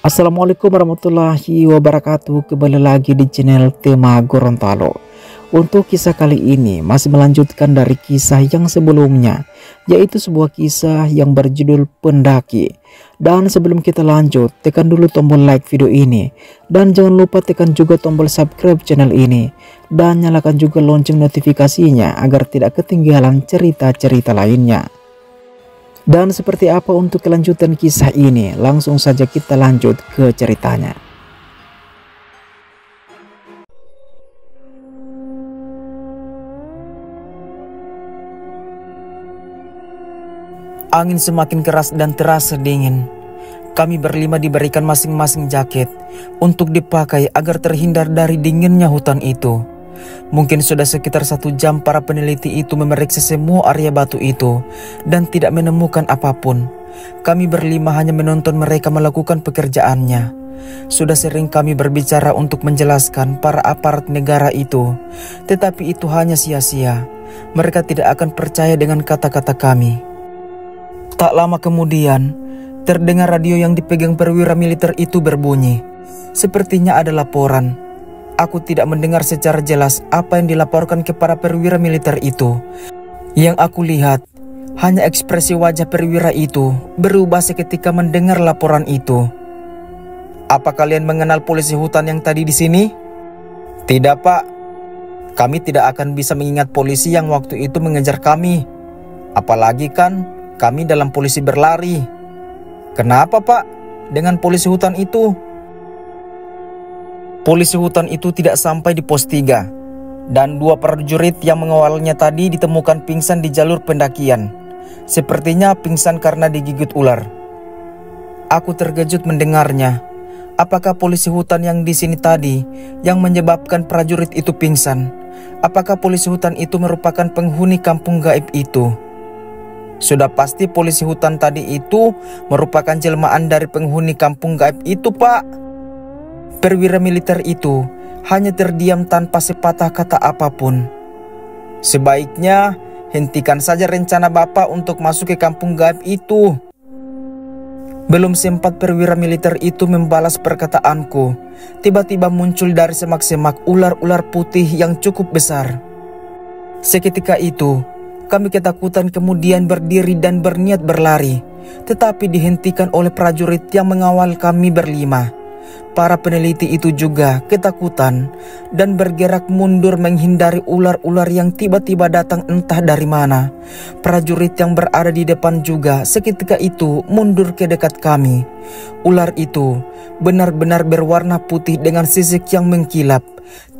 Assalamualaikum warahmatullahi wabarakatuh. Kembali lagi di channel Tema Gorontalo. Untuk kisah kali ini masih melanjutkan dari kisah yang sebelumnya, yaitu sebuah kisah yang berjudul Pendaki. Dan sebelum kita lanjut, tekan dulu tombol like video ini, dan jangan lupa tekan juga tombol subscribe channel ini, dan nyalakan juga lonceng notifikasinya agar tidak ketinggalan cerita-cerita lainnya. Dan seperti apa untuk kelanjutan kisah ini? Langsung saja kita lanjut ke ceritanya. Angin semakin keras dan terasa dingin. Kami berlima diberikan masing-masing jaket untuk dipakai agar terhindar dari dinginnya hutan itu. Mungkin sudah sekitar 1 jam para peneliti itu memeriksa semua area batu itu dan tidak menemukan apapun. Kami berlima hanya menonton mereka melakukan pekerjaannya. Sudah sering kami berbicara untuk menjelaskan para aparat negara itu, tetapi itu hanya sia-sia. Mereka tidak akan percaya dengan kata-kata kami. Tak lama kemudian, terdengar radio yang dipegang perwira militer itu berbunyi. Sepertinya ada laporan. Aku tidak mendengar secara jelas apa yang dilaporkan kepada perwira militer itu. Yang aku lihat, hanya ekspresi wajah perwira itu berubah seketika mendengar laporan itu. Apa kalian mengenal polisi hutan yang tadi di sini? Tidak, Pak. Kami tidak akan bisa mengingat polisi yang waktu itu mengejar kami. Apalagi kan kami dalam polisi berlari. Kenapa, Pak, dengan polisi hutan itu? Polisi hutan itu tidak sampai di pos 3 dan 2 prajurit yang mengawalnya tadi ditemukan pingsan di jalur pendakian. Sepertinya pingsan karena digigit ular. Aku terkejut mendengarnya. Apakah polisi hutan yang di sini tadi yang menyebabkan prajurit itu pingsan? Apakah polisi hutan itu merupakan penghuni kampung gaib itu? Sudah pasti polisi hutan tadi itu merupakan jelmaan dari penghuni kampung gaib itu, Pak. Perwira militer itu hanya terdiam tanpa sepatah kata apapun. Sebaiknya hentikan saja rencana Bapak untuk masuk ke kampung gaib itu. Belum sempat perwira militer itu membalas perkataanku, tiba-tiba muncul dari semak-semak ular-ular putih yang cukup besar. Seketika itu, kami ketakutan kemudian berdiri dan berniat berlari, tetapi dihentikan oleh prajurit yang mengawal kami berlima. Para peneliti itu juga ketakutan dan bergerak mundur menghindari ular-ular yang tiba-tiba datang entah dari mana. Prajurit yang berada di depan juga seketika itu mundur ke dekat kami. Ular itu benar-benar berwarna putih dengan sisik yang mengkilap.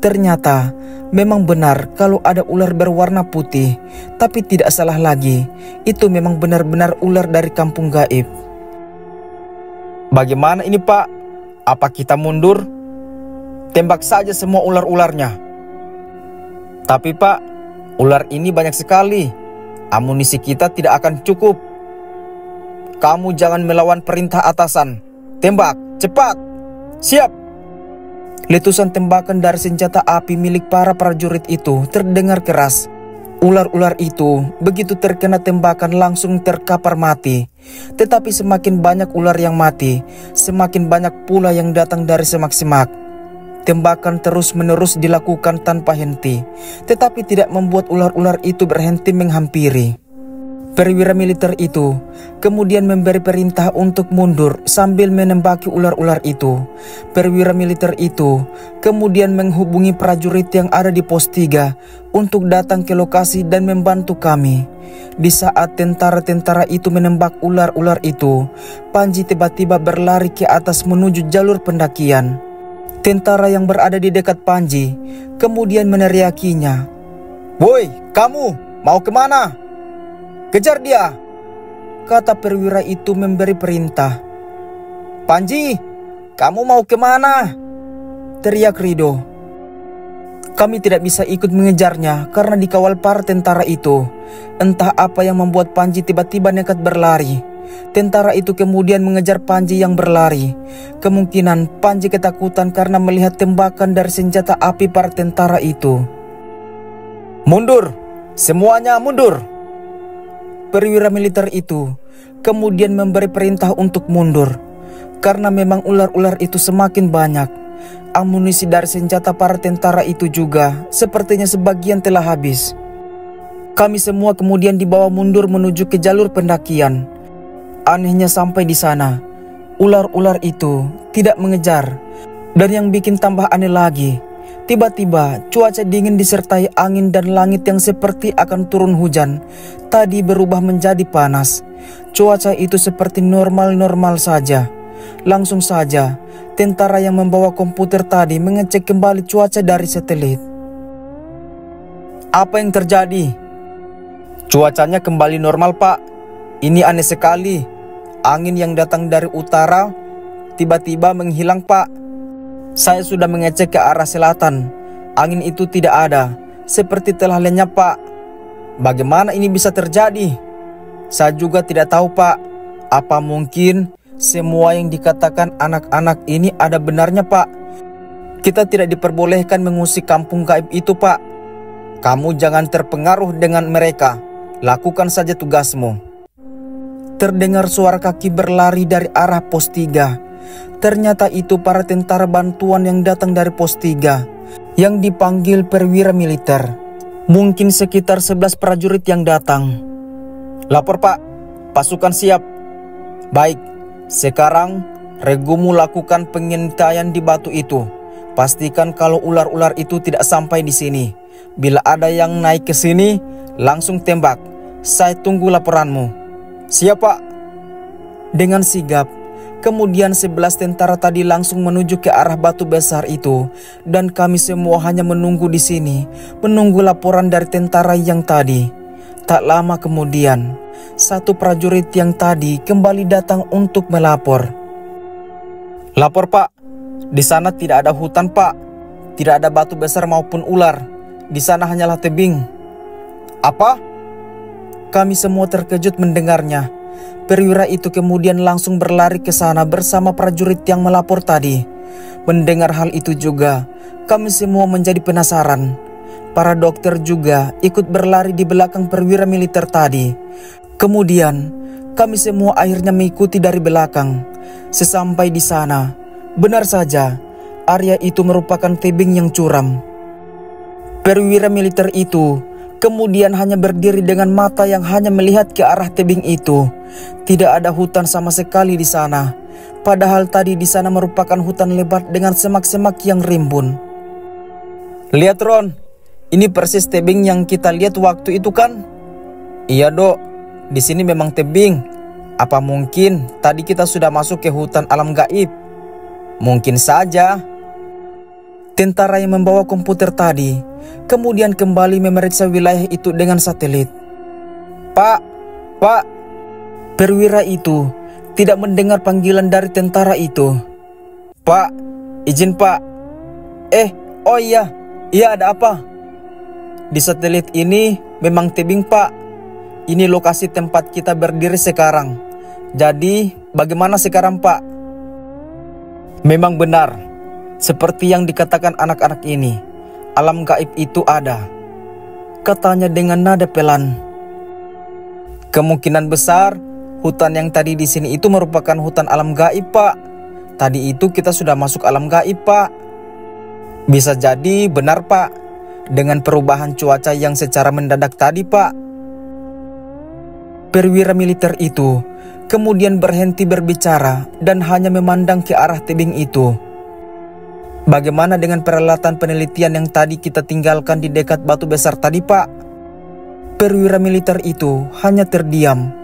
Ternyata memang benar kalau ada ular berwarna putih, tapi tidak salah lagi. Itu memang benar-benar ular dari kampung gaib. Bagaimana ini, Pak? Apa kita mundur? Tembak saja semua ular-ularnya. Tapi, Pak, ular ini banyak sekali. Amunisi kita tidak akan cukup. Kamu jangan melawan perintah atasan. Tembak, cepat. Siap. Letusan tembakan dari senjata api milik para prajurit itu terdengar keras. Ular-ular itu begitu terkena tembakan langsung terkapar mati. Tetapi semakin banyak ular yang mati, semakin banyak pula yang datang dari semak-semak. Tembakan terus-menerus dilakukan tanpa henti, tetapi tidak membuat ular-ular itu berhenti menghampiri. Perwira militer itu kemudian memberi perintah untuk mundur sambil menembaki ular-ular itu. Perwira militer itu kemudian menghubungi prajurit yang ada di pos 3 untuk datang ke lokasi dan membantu kami. Di saat tentara-tentara itu menembak ular-ular itu, Panji tiba-tiba berlari ke atas menuju jalur pendakian. Tentara yang berada di dekat Panji kemudian meneriakinya, "Woi, kamu mau kemana? Kejar dia!" Kata perwira itu memberi perintah. "Panji, kamu mau kemana?" teriak Rido. Kami tidak bisa ikut mengejarnya karena dikawal para tentara itu. Entah apa yang membuat Panji tiba-tiba nekat berlari. Tentara itu kemudian mengejar Panji yang berlari. Kemungkinan Panji ketakutan karena melihat tembakan dari senjata api para tentara itu. "Mundur! Semuanya mundur!" Perwira militer itu kemudian memberi perintah untuk mundur. karena memang ular-ular itu semakin banyak. Amunisi dari senjata para tentara itu juga sepertinya sebagian telah habis. Kami semua kemudian dibawa mundur menuju ke jalur pendakian. Anehnya sampai di sana, ular-ular itu tidak mengejar. Dan yang bikin tambah aneh lagi, tiba-tiba cuaca dingin disertai angin dan langit yang seperti akan turun hujan tadi berubah menjadi panas. Cuaca itu seperti normal-normal saja. Langsung saja, tentara yang membawa komputer tadi mengecek kembali cuaca dari satelit. Apa yang terjadi? Cuacanya kembali normal, Pak. Ini aneh sekali. Angin yang datang dari utara tiba-tiba menghilang, Pak. Saya sudah mengecek ke arah selatan. Angin itu tidak ada. Seperti telah lenyap, Pak. Bagaimana ini bisa terjadi? Saya juga tidak tahu, Pak. Apa mungkin semua yang dikatakan anak-anak ini ada benarnya, Pak? Kita tidak diperbolehkan mengusik kampung gaib itu, Pak. Kamu jangan terpengaruh dengan mereka. Lakukan saja tugasmu. Terdengar suara kaki berlari dari arah pos 3. Ternyata itu para tentara bantuan yang datang dari pos 3 yang dipanggil perwira militer. Mungkin sekitar 11 prajurit yang datang. Lapor, Pak. Pasukan siap. Baik. Sekarang Regumu lakukan pengintaian di batu itu. Pastikan kalau ular-ular itu tidak sampai di sini. Bila ada yang naik ke sini, langsung tembak. Saya tunggu laporanmu. Siap, Pak. Dengan sigap, kemudian 11 tentara tadi langsung menuju ke arah batu besar itu, dan kami semua hanya menunggu di sini, menunggu laporan dari tentara yang tadi. Tak lama kemudian, satu prajurit yang tadi kembali datang untuk melapor. Lapor, Pak. Di sana tidak ada hutan, Pak. Tidak ada batu besar maupun ular. Di sana hanyalah tebing. Apa? Kami semua terkejut mendengarnya. Perwira itu kemudian langsung berlari ke sana bersama prajurit yang melapor tadi. Mendengar hal itu juga, kami semua menjadi penasaran. Para dokter juga ikut berlari di belakang perwira militer tadi. Kemudian, kami semua akhirnya mengikuti dari belakang. Sesampai di sana, benar saja, area itu merupakan tebing yang curam. Perwira militer itu kemudian hanya berdiri dengan mata yang hanya melihat ke arah tebing itu. Tidak ada hutan sama sekali di sana. Padahal tadi di sana merupakan hutan lebat dengan semak-semak yang rimbun. Lihat, Ron. Ini persis tebing yang kita lihat waktu itu, kan? Iya, Dok. Di sini memang tebing. Apa mungkin tadi kita sudah masuk ke hutan alam gaib? Mungkin saja. Tentara yang membawa komputer tadi kemudian kembali memeriksa wilayah itu dengan satelit. Pak. Perwira itu tidak mendengar panggilan dari tentara itu. Pak, izin, Pak. Oh iya, ada apa? Di satelit ini memang tebing, Pak. Ini lokasi tempat kita berdiri sekarang. Jadi, bagaimana sekarang, Pak? Memang benar. Seperti yang dikatakan anak-anak ini, alam gaib itu ada. Katanya dengan nada pelan. Kemungkinan besar, hutan yang tadi di sini itu merupakan hutan alam gaib, Pak. Tadi itu kita sudah masuk alam gaib, Pak. Bisa jadi benar, Pak. Dengan perubahan cuaca yang secara mendadak tadi, Pak. Perwira militer itu kemudian berhenti berbicara dan hanya memandang ke arah tebing itu. Bagaimana dengan peralatan penelitian yang tadi kita tinggalkan di dekat batu besar tadi, Pak? Perwira militer itu hanya terdiam.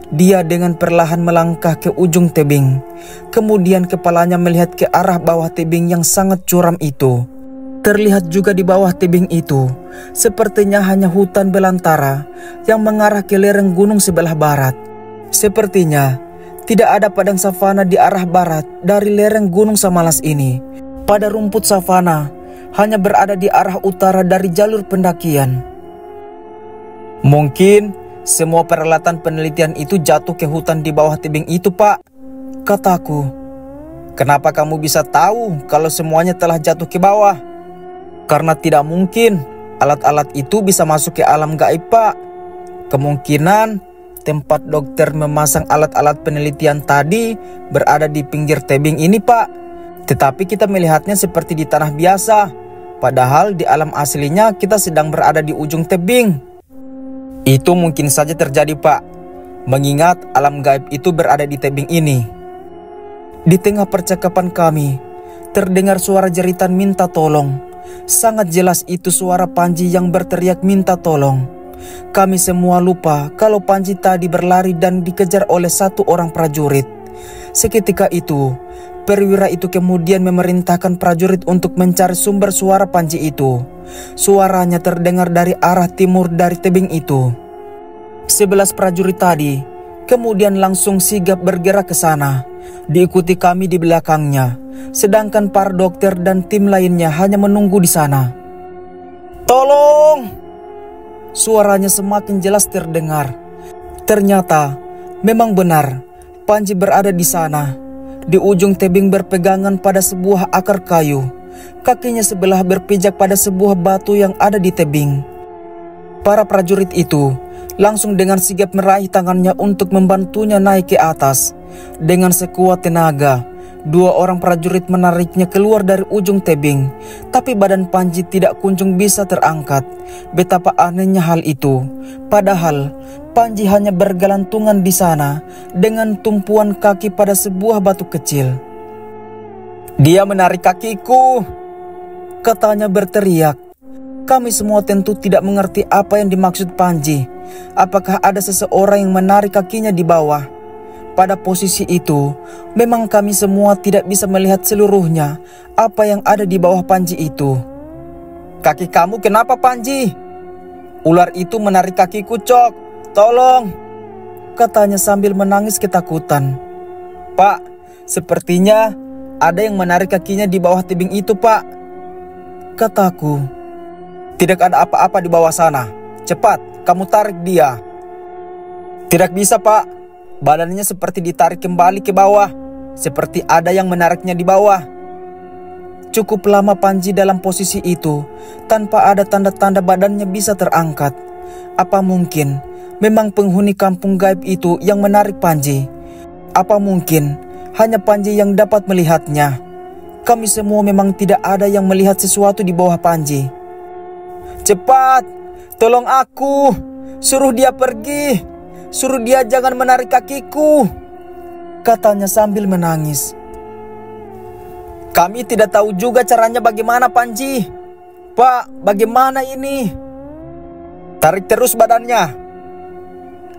Dia dengan perlahan melangkah ke ujung tebing. Kemudian kepalanya melihat ke arah bawah tebing yang sangat curam itu. Terlihat juga di bawah tebing itu, sepertinya hanya hutan belantara yang mengarah ke lereng gunung sebelah barat. Sepertinya tidak ada padang savana di arah barat dari lereng gunung Samalas ini. Pada rumput savana hanya berada di arah utara dari jalur pendakian. Mungkin semua peralatan penelitian itu jatuh ke hutan di bawah tebing itu, Pak, kataku. Kenapa kamu bisa tahu kalau semuanya telah jatuh ke bawah? Karena tidak mungkin alat-alat itu bisa masuk ke alam gaib, Pak. Kemungkinan tempat dokter memasang alat-alat penelitian tadi berada di pinggir tebing ini, Pak. Tetapi kita melihatnya seperti di tanah biasa. Padahal di alam aslinya kita sedang berada di ujung tebing. Itu mungkin saja terjadi, Pak. Mengingat alam gaib itu berada di tebing ini. Di tengah percakapan kami, terdengar suara jeritan minta tolong. Sangat jelas itu suara Panji yang berteriak minta tolong. Kami semua lupa kalau Panji tadi berlari dan dikejar oleh satu orang prajurit. Seketika itu, perwira itu kemudian memerintahkan prajurit untuk mencari sumber suara Panji itu. Suaranya terdengar dari arah timur dari tebing itu. 11 prajurit tadi kemudian langsung sigap bergerak ke sana, diikuti kami di belakangnya, sedangkan para dokter dan tim lainnya hanya menunggu di sana. "Tolong!" Suaranya semakin jelas terdengar. Ternyata memang benar, Panji berada di sana, di ujung tebing berpegangan pada sebuah akar kayu. Kakinya sebelah berpijak pada sebuah batu yang ada di tebing. Para prajurit itu langsung dengan sigap meraih tangannya untuk membantunya naik ke atas. Dengan sekuat tenaga, 2 orang prajurit menariknya keluar dari ujung tebing. Tapi badan Panji tidak kunjung bisa terangkat. Betapa anehnya hal itu. Padahal Panji hanya bergelantungan di sana dengan tumpuan kaki pada sebuah batu kecil. "Dia menarik kakiku," katanya berteriak. Kami semua tentu tidak mengerti apa yang dimaksud Panji. Apakah ada seseorang yang menarik kakinya di bawah? Pada posisi itu, memang kami semua tidak bisa melihat seluruhnya apa yang ada di bawah Panji itu. "Kaki kamu kenapa, Panji?" "Ular itu menarik kakiku, Cok. Tolong!" katanya sambil menangis ketakutan. "Pak, sepertinya ada yang menarik kakinya di bawah tebing itu, Pak," kataku. "Tidak ada apa-apa di bawah sana. Cepat, kamu tarik dia." "Tidak bisa, Pak. Badannya seperti ditarik kembali ke bawah. Seperti ada yang menariknya di bawah." Cukup lama Panji dalam posisi itu, tanpa ada tanda-tanda badannya bisa terangkat. Apa mungkin memang penghuni kampung gaib itu yang menarik Panji? Apa mungkin hanya Panji yang dapat melihatnya? Kami semua memang tidak ada yang melihat sesuatu di bawah Panji. "Cepat, tolong aku. Suruh dia pergi. Suruh dia jangan menarik kakiku," katanya sambil menangis. "Kami tidak tahu juga caranya bagaimana, Panji. Pak, bagaimana ini?" "Tarik terus badannya."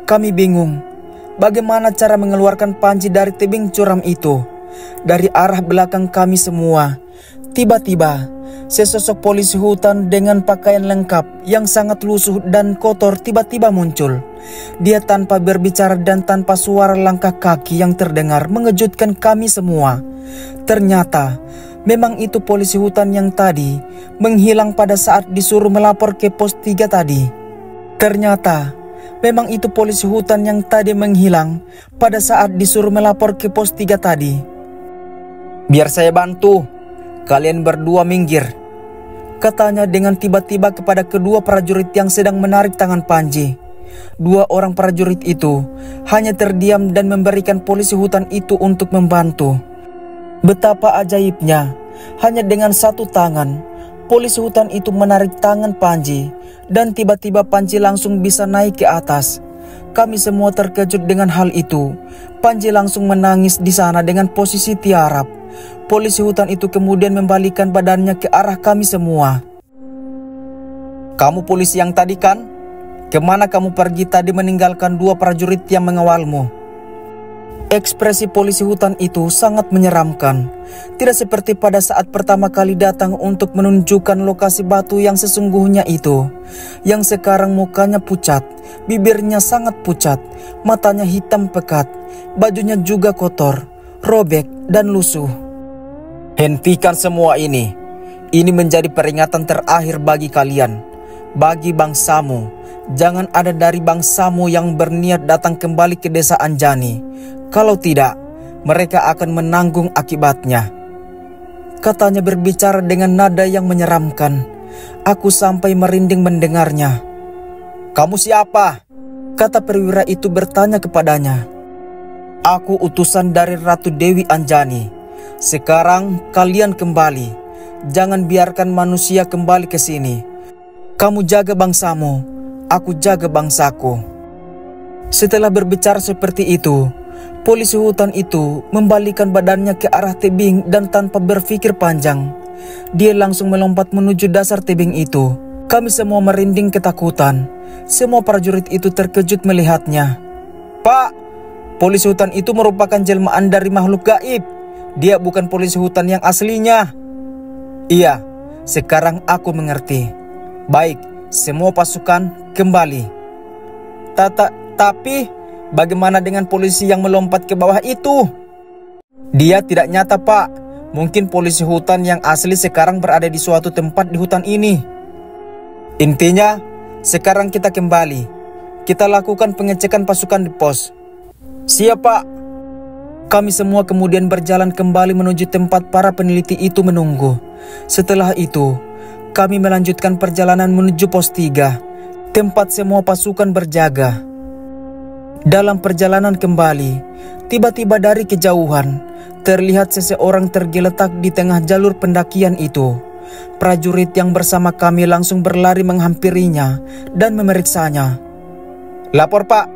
Kami bingung bagaimana cara mengeluarkan Panji dari tebing curam itu. Dari arah belakang kami semua, tiba-tiba sesosok polisi hutan dengan pakaian lengkap yang sangat lusuh dan kotor tiba-tiba muncul. Dia tanpa berbicara dan tanpa suara langkah kaki yang terdengar mengejutkan kami semua. Ternyata memang itu polisi hutan yang tadi menghilang pada saat disuruh melapor ke pos 3 tadi. Ternyata memang itu polisi hutan yang tadi menghilang pada saat disuruh melapor ke pos 3 tadi. "Biar saya bantu. Kalian berdua minggir," katanya dengan tiba-tiba kepada kedua prajurit yang sedang menarik tangan Panji. 2 orang prajurit itu hanya terdiam dan memberikan polisi hutan itu untuk membantu. Betapa ajaibnya, hanya dengan 1 tangan, polisi hutan itu menarik tangan Panji dan tiba-tiba Panji langsung bisa naik ke atas. Kami semua terkejut dengan hal itu. Panji langsung menangis di sana dengan posisi tiarap. Polisi hutan itu kemudian membalikan badannya ke arah kami semua. "Kamu polisi yang tadi kan? Kemana kamu pergi tadi meninggalkan 2 prajurit yang mengawalmu?" Ekspresi polisi hutan itu sangat menyeramkan. Tidak seperti pada saat pertama kali datang untuk menunjukkan lokasi batu yang sesungguhnya itu. Yang sekarang mukanya pucat, bibirnya sangat pucat, matanya hitam pekat, bajunya juga kotor, robek dan lusuh. "Hentikan semua ini. Ini menjadi peringatan terakhir bagi kalian, bagi bangsamu. Jangan ada dari bangsamu yang berniat datang kembali ke desa Anjani. Kalau tidak, mereka akan menanggung akibatnya," katanya berbicara dengan nada yang menyeramkan. Aku sampai merinding mendengarnya. "Kamu siapa?" Kata perwira itu bertanya kepadanya, "Aku utusan dari Ratu Dewi Anjani. Sekarang kalian kembali. Jangan biarkan manusia kembali ke sini. Kamu jaga bangsamu, aku jaga bangsaku." Setelah berbicara seperti itu, polisi hutan itu membalikkan badannya ke arah tebing dan tanpa berpikir panjang, dia langsung melompat menuju dasar tebing itu. Kami semua merinding ketakutan. Semua prajurit itu terkejut melihatnya. "Pak, polisi hutan itu merupakan jelmaan dari makhluk gaib. Dia bukan polisi hutan yang aslinya." "Iya, sekarang aku mengerti. Baik, semua pasukan kembali." Tapi bagaimana dengan polisi yang melompat ke bawah itu?" "Dia tidak nyata, Pak. Mungkin polisi hutan yang asli sekarang berada di suatu tempat di hutan ini. Intinya, sekarang kita kembali. Kita lakukan pengecekan pasukan di pos." "Siap, Pak." Kami semua kemudian berjalan kembali menuju tempat para peneliti itu menunggu. Setelah itu, kami melanjutkan perjalanan menuju pos 3, tempat semua pasukan berjaga. Dalam perjalanan kembali, tiba-tiba dari kejauhan, terlihat seseorang tergeletak di tengah jalur pendakian itu. Prajurit yang bersama kami langsung berlari menghampirinya dan memeriksanya. "Lapor, Pak.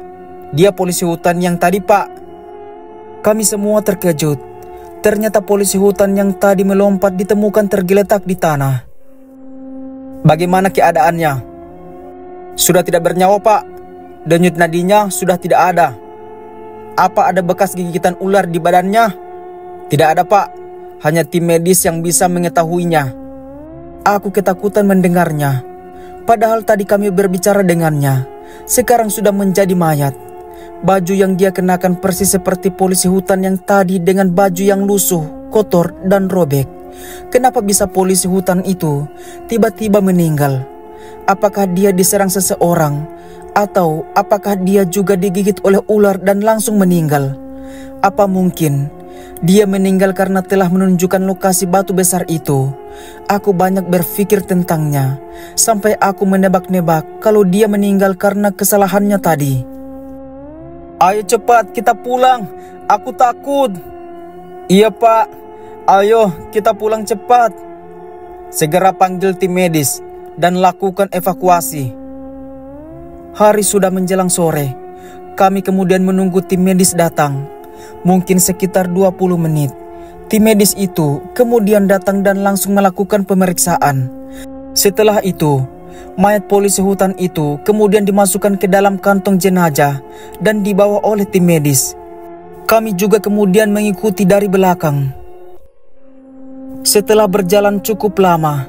Dia polisi hutan yang tadi, Pak." Kami semua terkejut. Ternyata polisi hutan yang tadi melompat ditemukan tergeletak di tanah. "Bagaimana keadaannya?" "Sudah tidak bernyawa, Pak. Denyut nadinya sudah tidak ada." "Apa ada bekas gigitan ular di badannya?" "Tidak ada, Pak. Hanya tim medis yang bisa mengetahuinya." Aku ketakutan mendengarnya. Padahal tadi kami berbicara dengannya. Sekarang sudah menjadi mayat. Baju yang dia kenakan persis seperti polisi hutan yang tadi dengan baju yang lusuh, kotor, dan robek. Kenapa bisa polisi hutan itu tiba-tiba meninggal? Apakah dia diserang seseorang? Atau apakah dia juga digigit oleh ular dan langsung meninggal? Apa mungkin dia meninggal karena telah menunjukkan lokasi batu besar itu? Aku banyak berpikir tentangnya, sampai aku menebak-nebak kalau dia meninggal karena kesalahannya tadi. "Ayo cepat kita pulang, aku takut." "Iya, Pak, ayo kita pulang cepat." "Segera panggil tim medis dan lakukan evakuasi." Hari sudah menjelang sore. Kami kemudian menunggu tim medis datang. Mungkin sekitar 20 menit. Tim medis itu kemudian datang dan langsung melakukan pemeriksaan. Setelah itu, mayat polisi hutan itu kemudian dimasukkan ke dalam kantong jenazah dan dibawa oleh tim medis. Kami juga kemudian mengikuti dari belakang. Setelah berjalan cukup lama,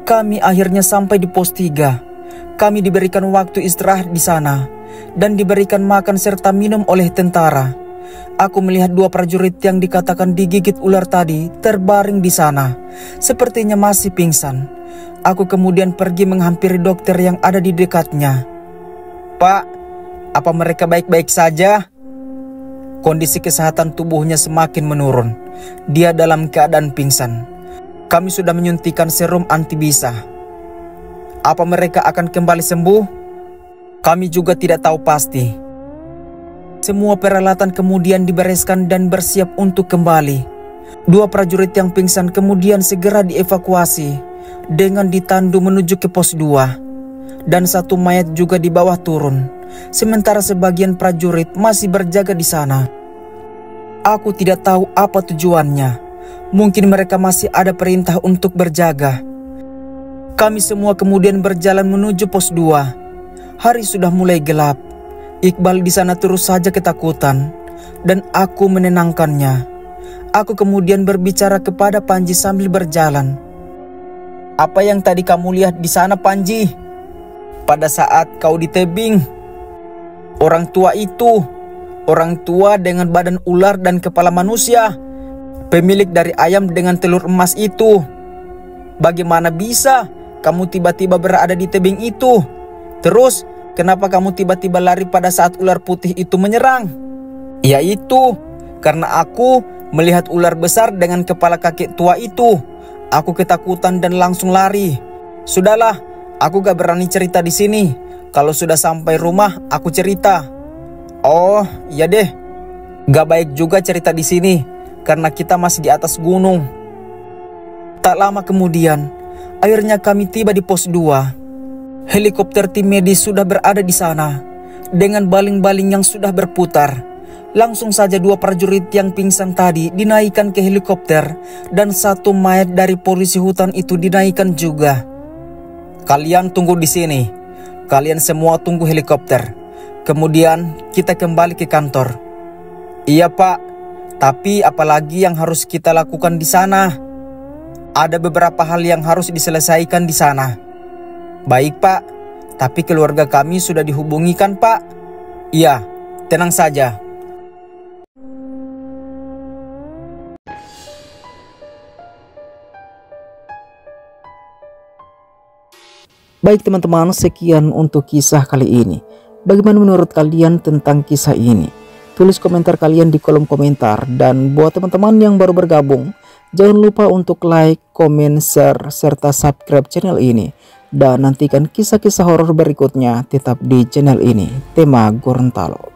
kami akhirnya sampai di pos 3. Kami diberikan waktu istirahat di sana dan diberikan makan serta minum oleh tentara. Aku melihat 2 prajurit yang dikatakan digigit ular tadi terbaring di sana. Sepertinya masih pingsan. Aku kemudian pergi menghampiri dokter yang ada di dekatnya. "Pak, apa mereka baik-baik saja?" Kondisi kesehatan tubuhnya semakin menurun. Dia dalam keadaan pingsan. Kami sudah menyuntikkan serum antibisa. "Apa mereka akan kembali sembuh?" Kami juga tidak tahu pasti. Semua peralatan kemudian dibereskan dan bersiap untuk kembali. 2 prajurit yang pingsan kemudian segera dievakuasi dengan ditandu menuju ke pos 2. Dan 1 mayat juga di bawah turun. Sementara sebagian prajurit masih berjaga di sana. Aku tidak tahu apa tujuannya. Mungkin mereka masih ada perintah untuk berjaga. Kami semua kemudian berjalan menuju pos 2. Hari sudah mulai gelap. Iqbal di sana terus saja ketakutan, dan aku menenangkannya. Aku kemudian berbicara kepada Panji sambil berjalan. "Apa yang tadi kamu lihat di sana, Panji? Pada saat kau di tebing, orang tua itu, orang tua dengan badan ular dan kepala manusia, pemilik dari ayam dengan telur emas itu. Bagaimana bisa kamu tiba-tiba berada di tebing itu? Terus, kenapa kamu tiba-tiba lari pada saat ular putih itu menyerang?" "Yaitu karena aku melihat ular besar dengan kepala kakek tua itu. Aku ketakutan dan langsung lari. Sudahlah, aku gak berani cerita di sini. Kalau sudah sampai rumah, aku cerita. Oh, iya deh. Gak baik juga cerita di sini, karena kita masih di atas gunung. Tak lama kemudian, akhirnya kami tiba di pos 2. Helikopter tim medis sudah berada di sana, dengan baling-baling yang sudah berputar. Langsung saja 2 prajurit yang pingsan tadi dinaikkan ke helikopter, dan 1 mayat dari polisi hutan itu dinaikkan juga. Kalian tunggu di sini. Kalian semua tunggu helikopter. Kemudian kita kembali ke kantor. Iya Pak, tapi apalagi yang harus kita lakukan di sana? Ada beberapa hal yang harus diselesaikan di sana. Baik Pak, tapi keluarga kami sudah dihubungi kan Pak? Iya, tenang saja. Baik teman-teman, sekian untuk kisah kali ini. Bagaimana menurut kalian tentang kisah ini? Tulis komentar kalian di kolom komentar. Dan buat teman-teman yang baru bergabung, jangan lupa untuk like, komen, share, serta subscribe channel ini. Dan nantikan kisah-kisah horor berikutnya tetap di channel ini, Tema Gorontalo.